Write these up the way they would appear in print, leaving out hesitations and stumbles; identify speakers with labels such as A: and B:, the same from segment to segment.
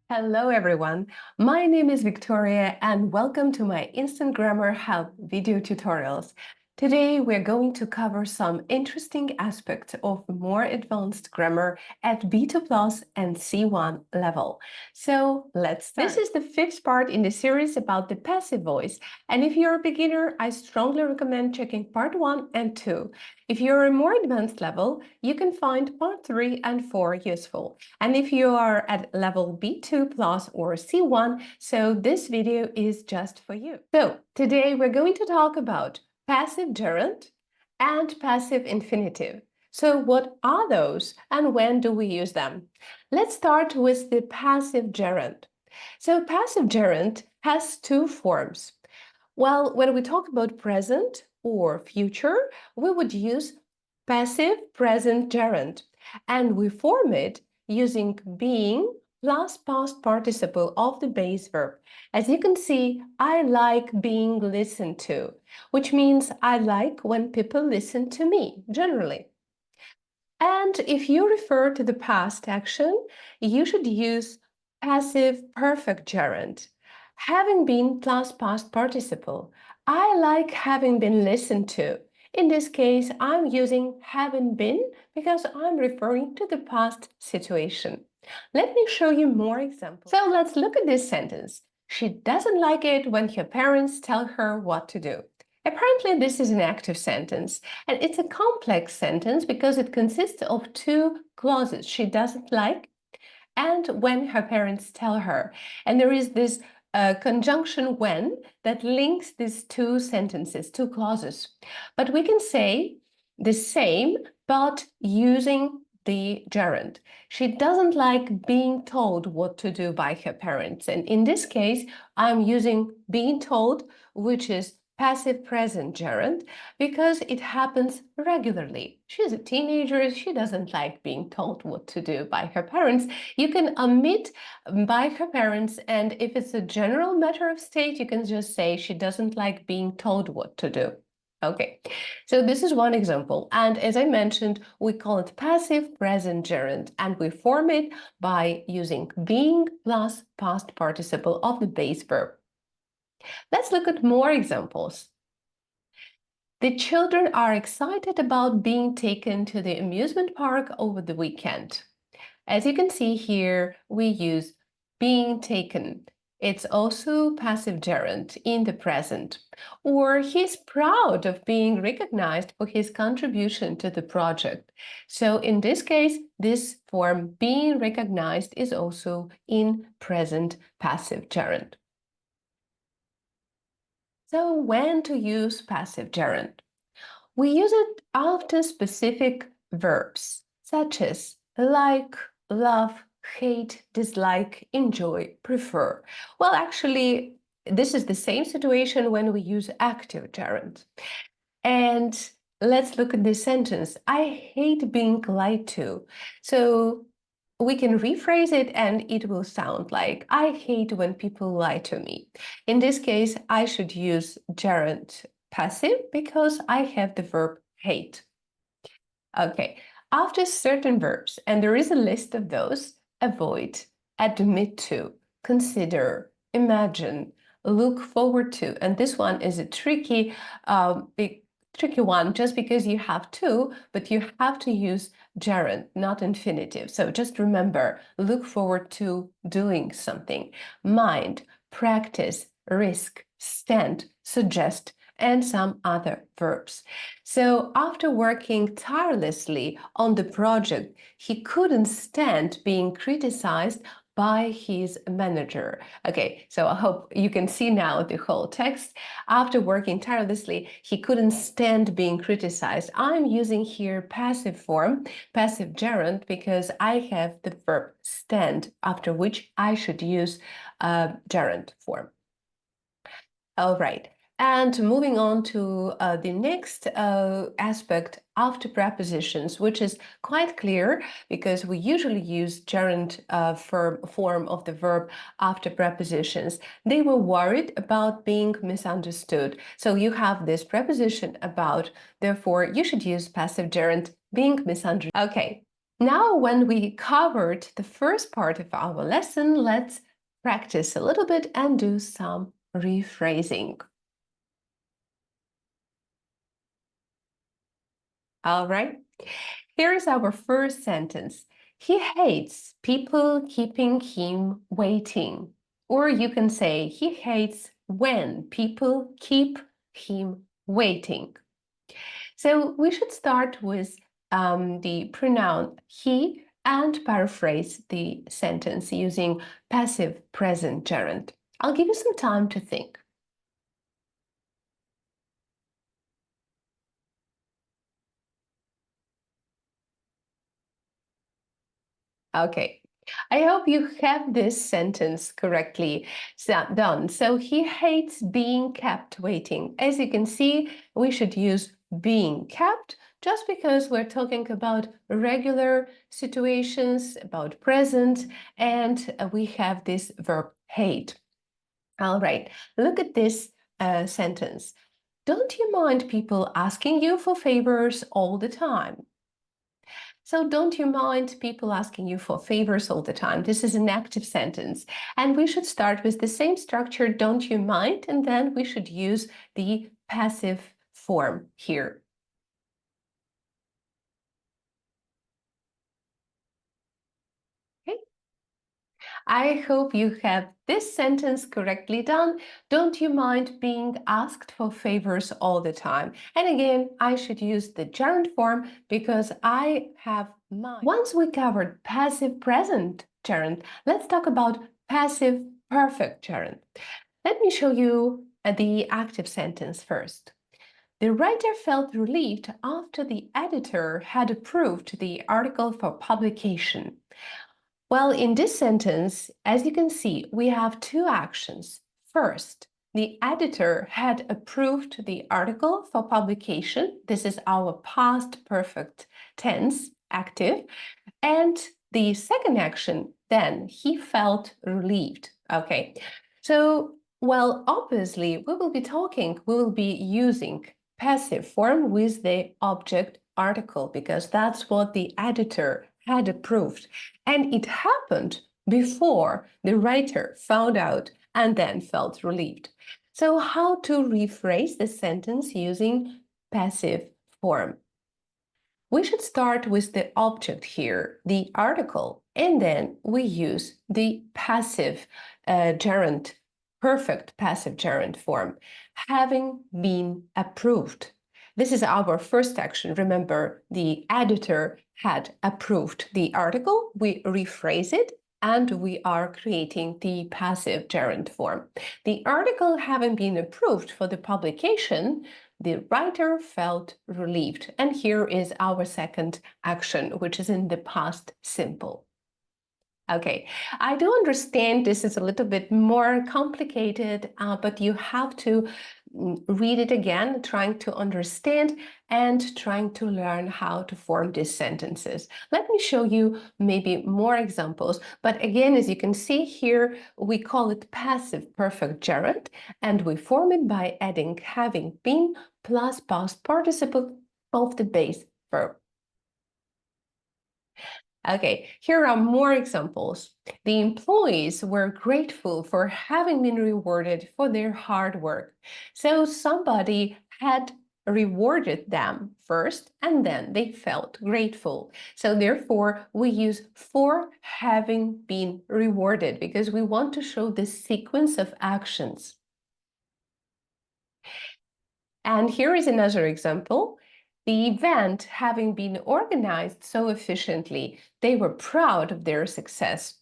A: Hello everyone, my name is Victoria and welcome to my Instant Grammar Help video tutorials. Today we're going to cover some interesting aspects of more advanced grammar at B2 Plus and C1 level. So let's start. This is the fifth part in the series about the passive voice, and if you're a beginner, I strongly recommend checking part 1 and 2. If you're a more advanced level, you can find part 3 and 4 useful. And if you are at level B2 plus or C1, so this video is just for you. So today we're going to talk about passive gerund and passive infinitive. So what are those and when do we use them? Let's start with the passive gerund. So passive gerund has two forms. Well, when we talk about present or future, we would use passive present gerund, and we form it using being plus past participle of the base verb. As you can see, I like being listened to, which means I like when people listen to me, generally. And if you refer to the past action, you should use passive perfect gerund. Having been plus past participle. I like having been listened to. In this case, I'm using having been because I'm referring to the past situation. Let me show you more examples. So let's look at this sentence. She doesn't like it when her parents tell her what to do. Apparently, this is an active sentence, and it's a complex sentence because it consists of two clauses, she doesn't like and when her parents tell her. And there is this conjunction when that links these two sentences, two clauses. But we can say the same, but using the gerund. She doesn't like being told what to do by her parents. And in this case, I'm using being told, which is passive present gerund, because it happens regularly. She's a teenager, she doesn't like being told what to do by her parents. You can omit by her parents, and if it's a general matter of state, you can just say she doesn't like being told what to do. Okay, so this is one example, and as I mentioned, we call it passive present gerund, and we form it by using being plus past participle of the base verb. Let's look at more examples. The children are excited about being taken to the amusement park over the weekend. As you can see here, we use being taken. It's also passive gerund in the present. Or he's proud of being recognized for his contribution to the project. So in this case, this form being recognized is also in present passive gerund. So when to use passive gerund? We use it after specific verbs, such as like, love, hate, dislike, enjoy, prefer. Well, actually, this is the same situation when we use active gerund. And let's look at this sentence. I hate being lied to. So we can rephrase it and it will sound like, I hate when people lie to me. In this case, I should use gerund passive because I have the verb hate. Okay, after certain verbs, and there is a list of those, avoid, admit to, consider, imagine, look forward to, and this one is a tricky one just because you have to, but you have to use gerund, not infinitive. So just remember, look forward to doing something. Mind, practice, risk, stand, suggest, and some other verbs. So after working tirelessly on the project, he couldn't stand being criticized by his manager. Okay, so I hope you can see now the whole text. After working tirelessly, he couldn't stand being criticized. I'm using here passive form, passive gerund, because I have the verb stand, after which I should use gerund form. All right. And moving on to the next aspect after prepositions, which is quite clear because we usually use gerund form of the verb after prepositions. They were worried about being misunderstood. So you have this preposition about, therefore you should use passive gerund being misunderstood. Okay. Now, when we covered the first part of our lesson, let's practice a little bit and do some rephrasing. All right, here is our first sentence. He hates people keeping him waiting. Or you can say he hates when people keep him waiting. So we should start with the pronoun he and paraphrase the sentence using passive present gerund. I'll give you some time to think. Okay, I hope you have this sentence correctly done. So he hates being kept waiting. As you can see, we should use being kept just because we're talking about regular situations, about present, and we have this verb hate. All right, look at this sentence. Don't you mind people asking you for favors all the time? So don't you mind people asking you for favors all the time? This is an active sentence. And we should start with the same structure, don't you mind? And then we should use the passive form here. Okay. I hope you have this sentence correctly done. Don't you mind being asked for favors all the time? And again, I should use the gerund form because I have mine. Once we covered passive present gerund, let's talk about passive perfect gerund. Let me show you the active sentence first. The writer felt relieved after the editor had approved the article for publication. Well, in this sentence, as you can see, we have two actions. First, the editor had approved the article for publication. This is our past perfect tense, active. And the second action, then, he felt relieved. Okay, so, well, obviously, we will be using passive form with the object article because that's what the editor had approved. And it happened before the writer found out and then felt relieved. So, how to rephrase the sentence using passive form? We should start with the object here, the article, and then we use the passive gerund, perfect passive gerund form, having been approved. This is our first action. Remember, the editor had approved the article. We rephrase it and we are creating the passive gerund form. The article having been approved for the publication, the writer felt relieved. And here is our second action, which is in the past simple. Okay, I do understand this is a little bit more complicated, but you have to read it again, trying to understand and trying to learn how to form these sentences. Let me show you maybe more examples. But again, as you can see here, we call it passive perfect gerund, and we form it by adding having been plus past participle of the base verb. Okay, here are more examples. The employees were grateful for having been rewarded for their hard work. So somebody had rewarded them first and then they felt grateful. So therefore, we use for having been rewarded because we want to show the sequence of actions. And here is another example. The event having been organized so efficiently, they were proud of their success.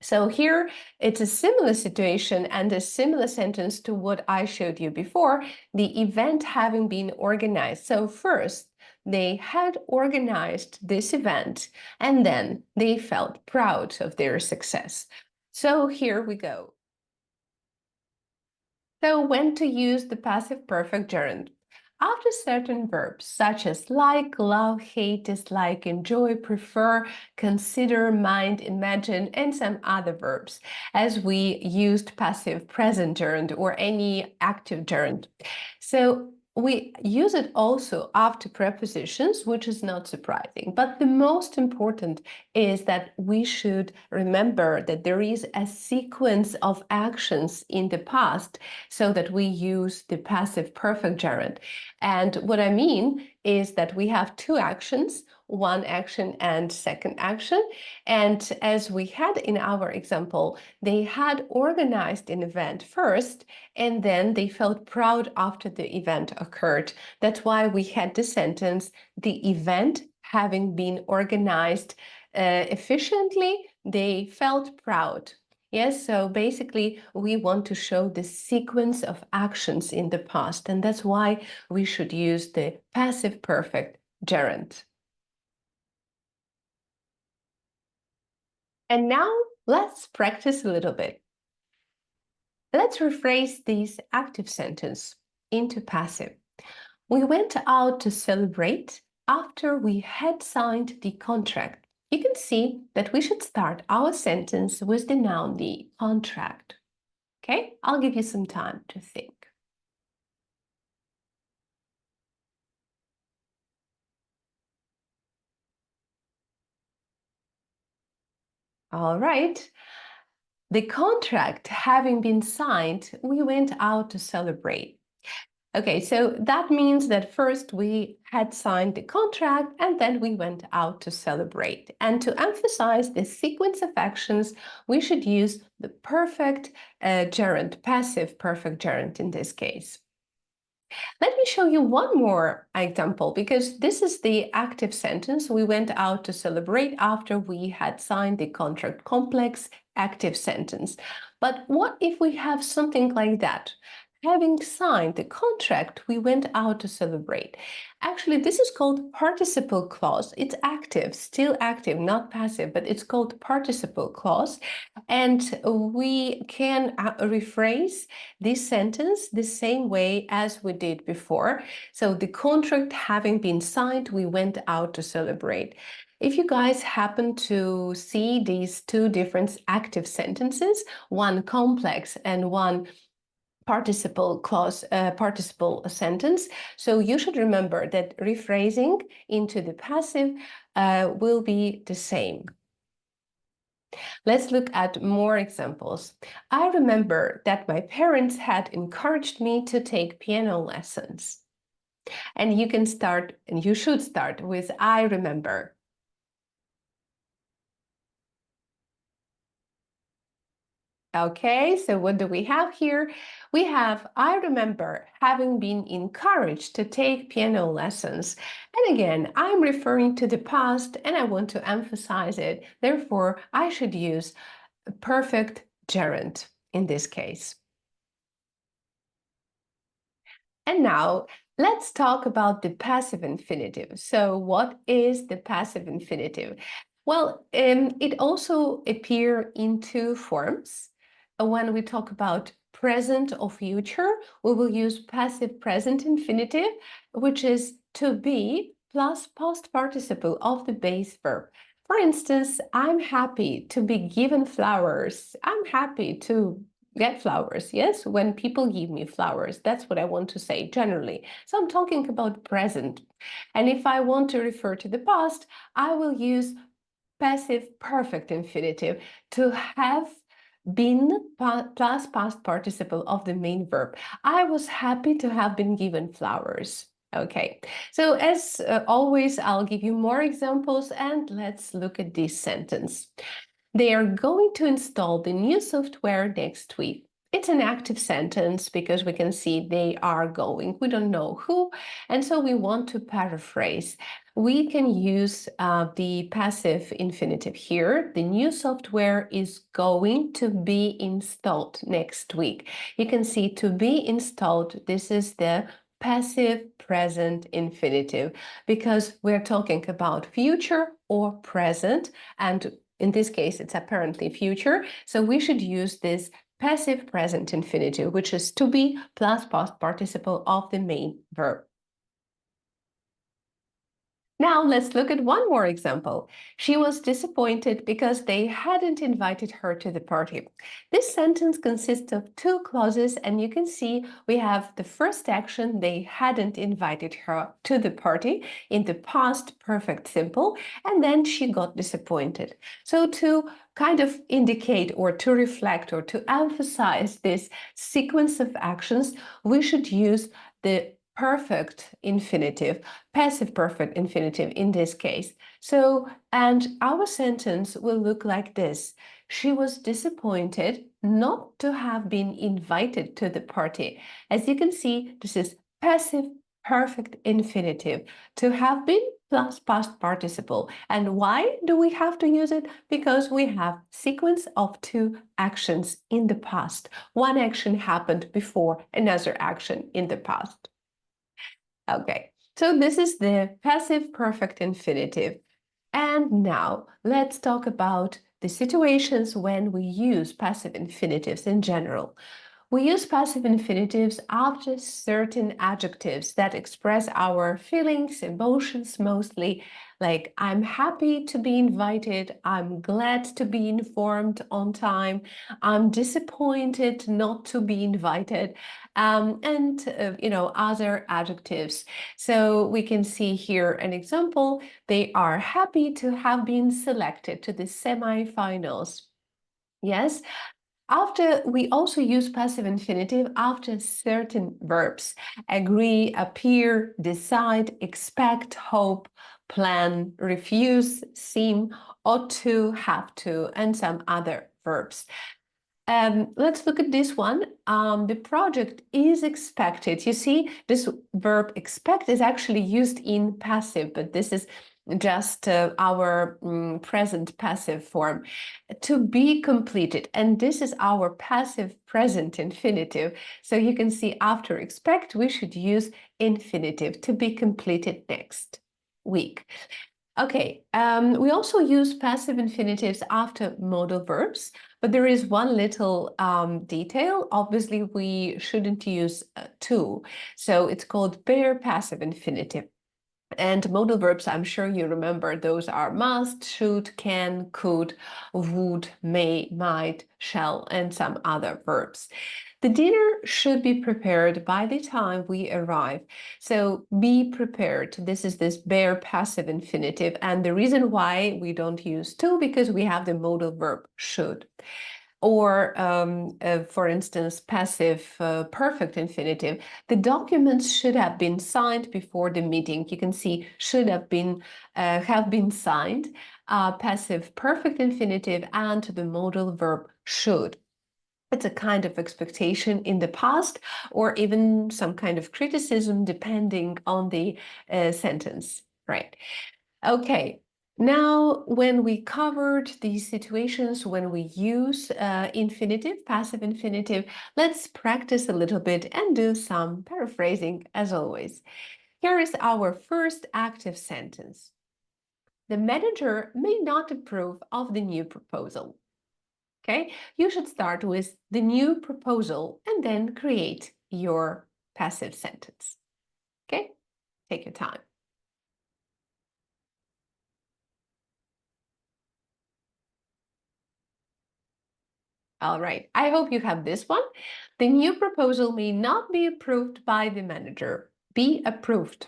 A: So here it's a similar situation and a similar sentence to what I showed you before, the event having been organized. So first, they had organized this event and then they felt proud of their success. So here we go. So when to use the passive perfect gerund? After certain verbs such as like, love, hate, dislike, enjoy, prefer, consider, mind, imagine, and some other verbs, as we used passive present gerund or any active gerund. So we use it also after prepositions, which is not surprising. But the most important is that we should remember that there is a sequence of actions in the past so that we use the passive perfect gerund. And what I mean is that we have two actions, one action and second action. And as we had in our example, they had organized an event first, and then they felt proud after the event occurred. That's why we had the sentence, the event having been organized efficiently, they felt proud. Yes, so basically we want to show the sequence of actions in the past, and that's why we should use the passive perfect gerund. And now let's practice a little bit. Let's rephrase this active sentence into passive. We went out to celebrate after we had signed the contract. You can see that we should start our sentence with the noun, the contract. Okay, I'll give you some time to think. All right. The contract having been signed, we went out to celebrate. Okay, so that means that first we had signed the contract and then we went out to celebrate. And to emphasize the sequence of actions, we should use the perfect gerund, passive perfect gerund in this case. Let me show you one more example, because this is the active sentence. We went out to celebrate after we had signed the contract. Complex active sentence. But what if we have something like that? Having signed the contract, we went out to celebrate. Actually, this is called participle clause. It's active, still active, not passive, but it's called participle clause. And we can rephrase this sentence the same way as we did before. So the contract having been signed, we went out to celebrate. If you guys happen to see these two different active sentences, one complex and one participle clause, participle sentence. So you should remember that rephrasing into the passive will be the same. Let's look at more examples. I remember that my parents had encouraged me to take piano lessons. And you can start, and you should start with I remember. Okay, so what do we have here? We have, I remember having been encouraged to take piano lessons. And again, I'm referring to the past and I want to emphasize it. Therefore, I should use a perfect gerund in this case. And now let's talk about the passive infinitive. So what is the passive infinitive? Well, it also appears in two forms. When we talk about present or future, we will use passive present infinitive, which is to be plus past participle of the base verb. For instance, I'm happy to be given flowers. I'm happy to get flowers. Yes, when people give me flowers, that's what I want to say generally. So I'm talking about present. And if I want to refer to the past, I will use passive perfect infinitive to have been plus past participle of the main verb. I was happy to have been given flowers. Okay, so as always, I'll give you more examples and let's look at this sentence. They are going to install the new software next week. It's an active sentence because we can see they are going. We don't know who, and so we want to paraphrase. We can use the passive infinitive here. The new software is going to be installed next week. You can see to be installed, this is the passive present infinitive because we're talking about future or present, and in this case, it's apparently future. So we should use this passive present infinitive, which is to be plus past participle of the main verb. Now let's look at one more example. She was disappointed because they hadn't invited her to the party. This sentence consists of two clauses, and you can see we have the first action, they hadn't invited her to the party, in the past perfect simple, and then she got disappointed. So to kind of indicate or to reflect or to emphasize this sequence of actions, we should use the perfect infinitive, passive perfect infinitive in this case. So, and our sentence will look like this. She was disappointed not to have been invited to the party. As you can see, this is passive perfect infinitive. To have been plus past participle. And why do we have to use it? Because we have sequence of two actions in the past. One action happened before another action in the past. Okay, so this is the passive perfect infinitive. And now let's talk about the situations when we use passive infinitives in general. We use passive infinitives after certain adjectives that express our feelings, emotions mostly, like I'm happy to be invited, I'm glad to be informed on time, I'm disappointed not to be invited, and other adjectives. So we can see here an example. They are happy to have been selected to the semifinals. Yes, after we also use passive infinitive after certain verbs: agree, appear, decide, expect, hope, plan, refuse, seem, ought to, have to, and some other verbs. Let's look at this one. The project is expected. You see, this verb expect is actually used in passive, but this is just our present passive form. To be completed, and this is our passive present infinitive. So you can see after expect, we should use infinitive, to be completed next week. Okay, we also use passive infinitives after modal verbs, but there is one little detail. Obviously, we shouldn't use to, so it's called bare passive infinitive. And modal verbs, I'm sure you remember, those are must, should, can, could, would, may, might, shall, and some other verbs. The dinner should be prepared by the time we arrive. So be prepared. This is this bare passive infinitive. And the reason why we don't use to, because we have the modal verb should. Or, for instance, passive perfect infinitive. The documents should have been signed before the meeting. You can see should have been signed, passive perfect infinitive, and the modal verb should. It's a kind of expectation in the past, or even some kind of criticism depending on the sentence, right? Okay, now when we covered these situations when we use infinitive, passive infinitive, let's practice a little bit and do some paraphrasing as always. Here is our first active sentence. The manager may not approve of the new proposal. Okay, you should start with the new proposal and then create your passive sentence. Okay, take your time. All right, I hope you have this one. The new proposal may not be approved by the manager. Be approved.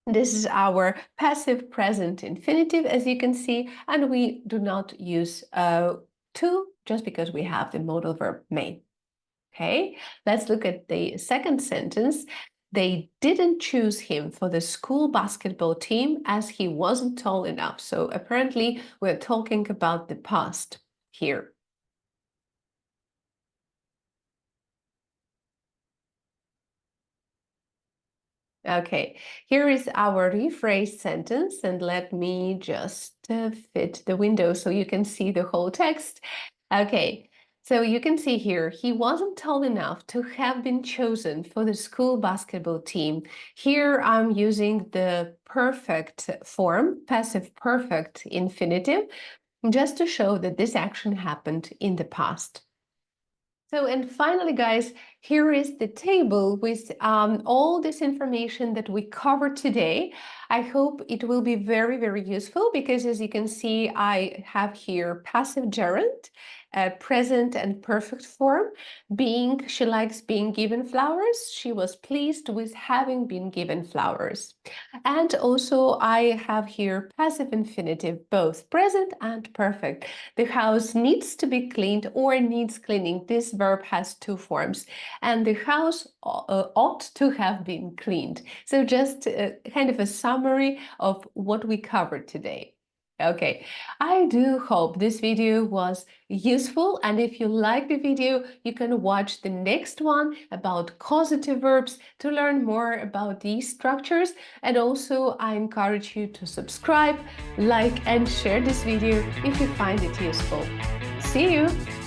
A: This is our passive present infinitive, as you can see, and we do not use to just because we have the modal verb may. Okay, let's look at the second sentence. They didn't choose him for the school basketball team as he wasn't tall enough. So apparently we're talking about the past here. Okay, here is our rephrased sentence, and let me just fit the window so you can see the whole text. Okay, so you can see here, he wasn't tall enough to have been chosen for the school basketball team. Here I'm using the perfect form, passive perfect infinitive, just to show that this action happened in the past. So, and finally, guys, Here is the table with all this information that we covered today. I hope it will be very, very useful because as you can see, I have here passive gerund, present and perfect form. Being, she likes being given flowers. She was pleased with having been given flowers. And also I have here passive infinitive, both present and perfect. The house needs to be cleaned or needs cleaning. This verb has two forms. And the house ought to have been cleaned. So just kind of a summary of what we covered today. Okay, I do hope this video was useful, and if you like the video, you can watch the next one about causative verbs to learn more about these structures. And also I encourage you to subscribe, like, and share this video if you find it useful. See you!